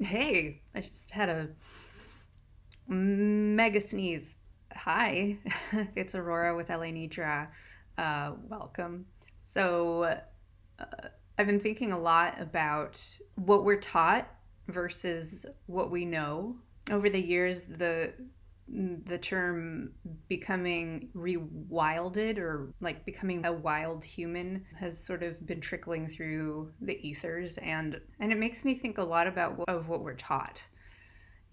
Hey, I just had a mega sneeze. Hi, it's Aurora with LA Nidra. Welcome. So, uh, I've been thinking a lot about what we're taught versus what we know. Over the years, the term becoming rewilded or like becoming a wild human has sort of been trickling through the ethers, and it makes me think a lot about of what we're taught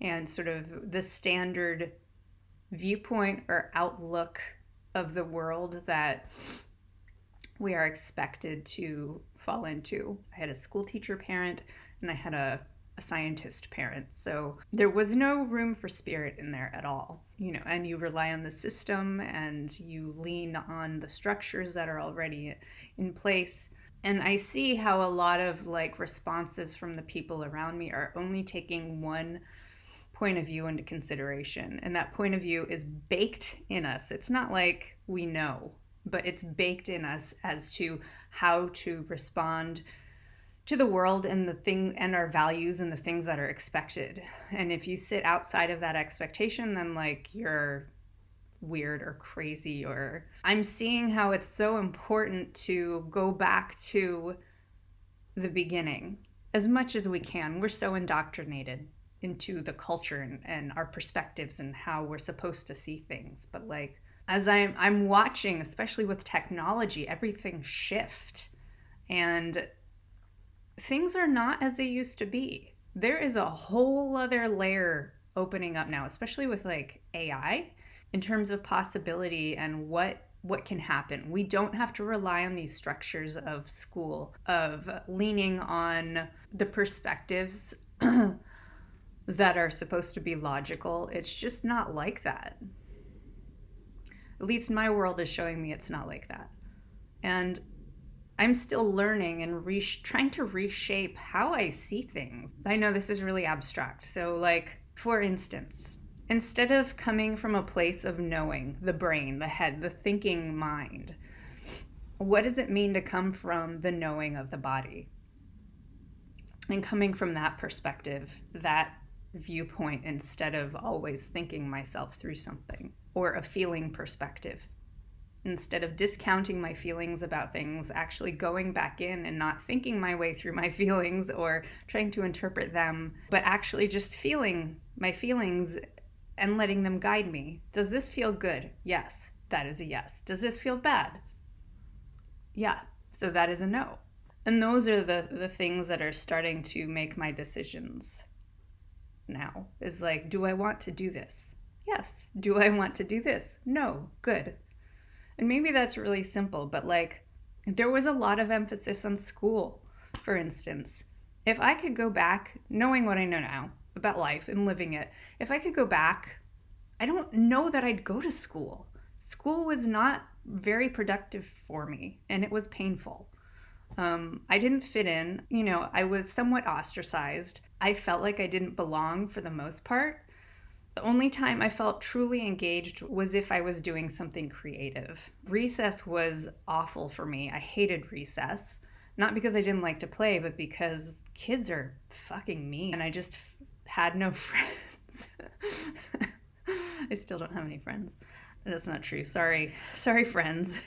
and sort of the standard viewpoint or outlook of the world that we are expected to fall into. I had a school teacher parent and I had a scientist parent. So there was no room for spirit in there at all, and you rely on the system and you lean on the structures that are already in place. And I see how a lot of like responses from the people around me are only taking one point of view into consideration. And that point of view is baked in us. It's not like we know, but it's baked in us as to how to respond to the world and the thing and our values and the things that are expected. And if you sit outside of that expectation, then like you're weird or crazy. Or I'm seeing how it's so important to go back to the beginning as much as we can. We're so indoctrinated into the culture and our perspectives and how we're supposed to see things. But like as I'm watching, especially with technology, everything shift and things are not as they used to be. There is a whole other layer opening up now, especially with like AI in terms of possibility and what can happen. We don't have to rely on these structures of school, of leaning on the perspectives that are supposed to be logical. It's just not like that. At least my world is showing me it's not like that. And I'm still learning and trying to reshape how I see things. I know this is really abstract. So, like, for instance, instead of coming from a place of knowing, the brain, the head, the thinking mind, what does it mean to come from the knowing of the body? And coming from that perspective, that viewpoint, instead of always thinking myself through something, or a feeling perspective. Instead of discounting my feelings about things, actually going back in and not thinking my way through my feelings or trying to interpret them, but actually just feeling my feelings and letting them guide me. Does this feel good? Yes, that is a yes. Does this feel bad? Yeah, so that is a no. And those are the things that are starting to make my decisions now. Is like, do I want to do this? Yes. Do I want to do this? No. Good. And maybe that's really simple, but like there was a lot of emphasis on school, for instance. If I could go back, knowing what I know now about life and living it, if I could go back, I don't know that I'd go to school. School was not very productive for me and it was painful. I didn't fit in. I was somewhat ostracized. I felt like I didn't belong for the most part. The only time I felt truly engaged was if I was doing something creative. Recess was awful for me. I hated recess. Not because I didn't like to play, but because kids are fucking mean. And I just had no friends. I still don't have any friends. That's not true. Sorry. Sorry, friends.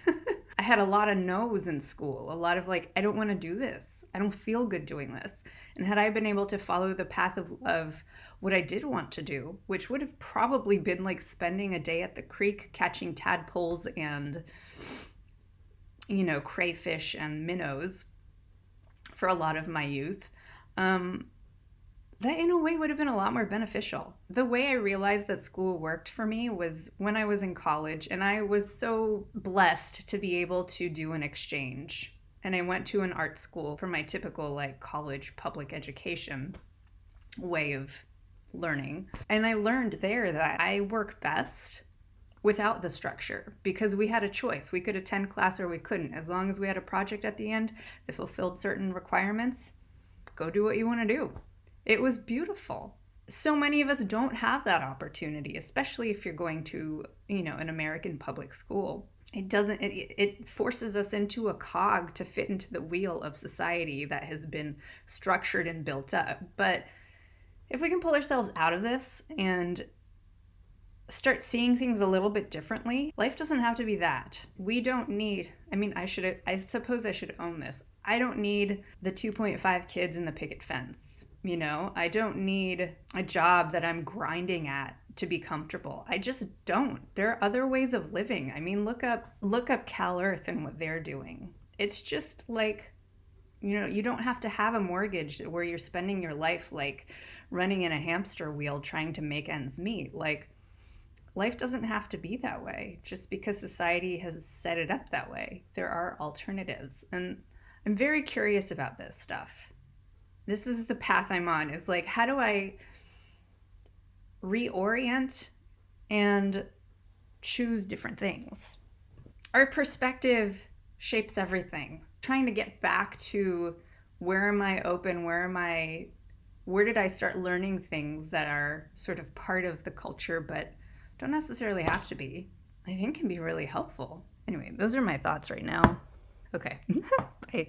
I had a lot of no's in school. A lot of like, I don't want to do this. I don't feel good doing this. And had I been able to follow the path of what I did want to do, which would have probably been like spending a day at the creek catching tadpoles and, crayfish and minnows for a lot of my youth, that in a way would have been a lot more beneficial. The way I realized that school worked for me was when I was in college, and I was so blessed to be able to do an exchange. And I went to an art school for my typical like college public education way of learning. And I learned there that I work best without the structure because we had a choice. We could attend class or we couldn't. As long as we had a project at the end that fulfilled certain requirements, go do what you want to do. It was beautiful. So many of us don't have that opportunity, especially if you're going to, an American public school. It forces us into a cog to fit into the wheel of society that has been structured and built up. But if we can pull ourselves out of this and start seeing things a little bit differently, life doesn't have to be that. We don't need, I suppose I should own this. I don't need the 2.5 kids in the picket fence. I don't need a job that I'm grinding at to be comfortable. I just don't. There are other ways of living. Look up Cal Earth and what they're doing. It's just like, you don't have to have a mortgage where you're spending your life like running in a hamster wheel trying to make ends meet. Like, life doesn't have to be that way just because society has set it up that way. There are alternatives. And I'm very curious about this stuff. This is the path I'm on, is like, how do I reorient and choose different things? Our perspective shapes everything. Trying to get back to where am I open? Where did I start learning things that are sort of part of the culture, but don't necessarily have to be, I think can be really helpful. Anyway, those are my thoughts right now. Okay, bye.